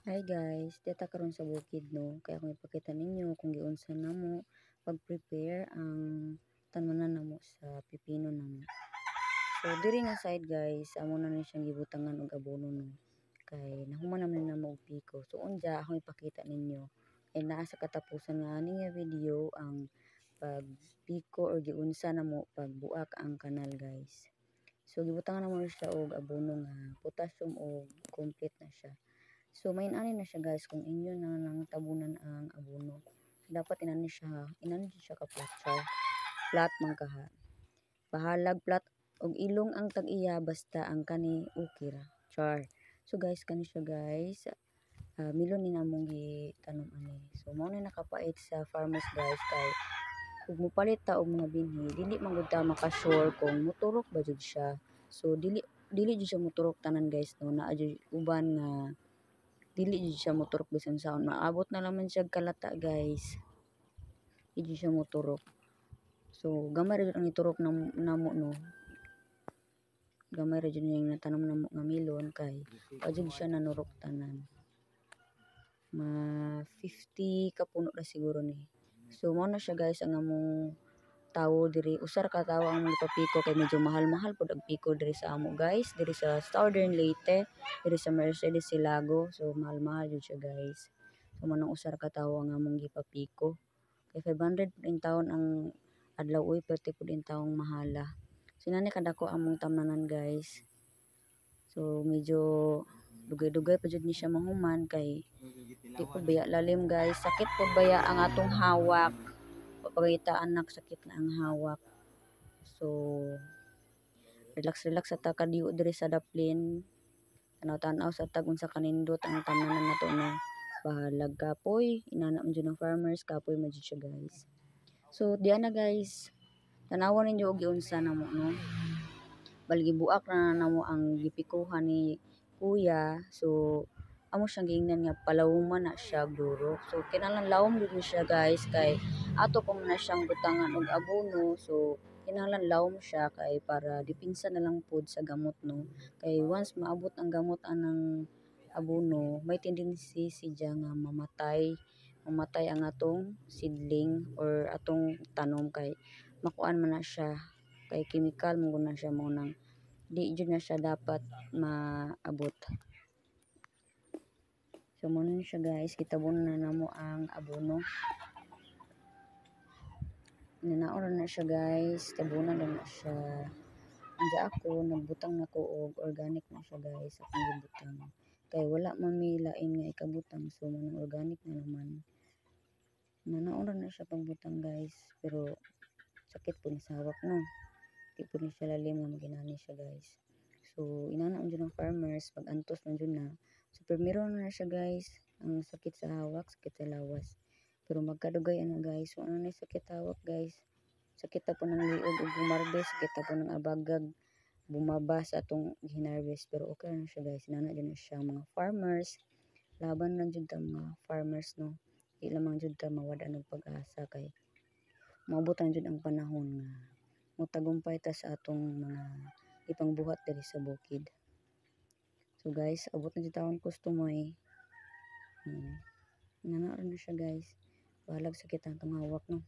Hi guys, data karon sa bukid no. Kaya kung ipakita ninyo kung giunsa namo pag-prepare ang tanunan namo sa pipino namo. So diri nga side guys, amo na ni siyang gibutangan og abono no. Kay nahuman naman na mo og piko. So unja akong ipakita ninyo. Kay naa sa katapusan nga ani nga video ang pagpiko or giunsa namo pagbuak ang kanal guys. So gibutangan namo siya og abono nga potassium og complete na siya. So main-ani na siya guys kung inyo na nang tabunan ang abono. So, dapat inani siya ka flat char. Flat man kaha. Bahalag flat og ilong ang tag-iya basta ang kani okay ra. Char. So guys kani siya guys. Milon ni namong gitanom ani. So mao na nakapait sa farmers guys kay ug mopalit ta og mga binhi dili man gud ta maka-sure kung moturok ba jud siya. So dili jud siya moturok tanan guys no. Naa jud uban nga dili jud siya moturok bisan saon maabot na naman siya kalata guys, dili siya moturok. So gamay ra jud ang iturok namo no, gamay ra jud yung natanom namo nga milon kay wa jud siya nanurok tanan, ma 50 ka puno ra siguro ni. So mao na siya guys ang among tawo diri, usar ka tawo ang magpapiko kay medyo mahal-mahal pud ang piko diri sa amo guys, diri sa Southern Leyte, diri sa Mercedes Silago. So mahal-mahal jud siya guys. So manang usar ka tawo ang among gipapiko. Kay 500 pud in taon ang adlaw uy, perti pud in taong mahala. So nani kadako among tamnanan guys. So medyo dugay-dugay pa jud ni siya mahuman kay di pud baya lalim guys. Sakit pud baya ang atong hawak. Papagita anak sakit na ang hawak. So relax sa ta kadiyo diri sa daplin. Tanaw-tanaw sa tag unsa kanindot ang tanan nato no. Bahalag kapoy, inana man jud ng farmers, kapoy man jud siya guys. So diyan na guys. Tanawon ninyo og giunsa namo no. Balgi buak na namo ang gipikuhan ni kuya. So amo siyang giingnan nga palawman na siya guro. So kinahanglan lawom gud ni siya guys kay ato pa man na siyang butangan og abono. So kinahanglan lawom siya kay para dipinsa na lang pud sa gamot no. Kay once maabot ang gamot anang abono, may tendency siya nga mamatay ang atong seedling or atong tanom kay makuan man na siya kay chemical mo na siya mo nang di jud na siya dapat maabot. So mo na siya guys, kitabon na namo ang abono. Nanaon na siya guys, tabunan na siya. Anja ako nagbutang nako og organic na siya guys, akong gibutang. Kay wala man may lain nga ikabutang so manang organic na naman. Nanaon na siya pagbutang guys, pero sakit po ni sa hawak no. Di po ni siya lalim nga maginani siya guys. So inana jud ng farmers pag antos man jud na. So primero na siya guys, ang sakit sa hawak, sakit sa lawas. Pero magkadugay ana guys, so ano na sakit hawak guys. Sakit ta po ng liog ug gumarbes, sakit ta po ng abagag bumaba sa atong hinarvest. Pero okay na siya guys, inana jud na siya mga farmers. Laban lang jud ta mga farmers no. Di lamang jud ta mawad-an og pag-asa kay maabot na jud ang panahon nga mutagumpay ta sa atong mga ipangbuhat diri sa bukid. So guys, abot na jud taon kustomoy. Nanaon na siya guys. Bahalag sakit ang hawak no.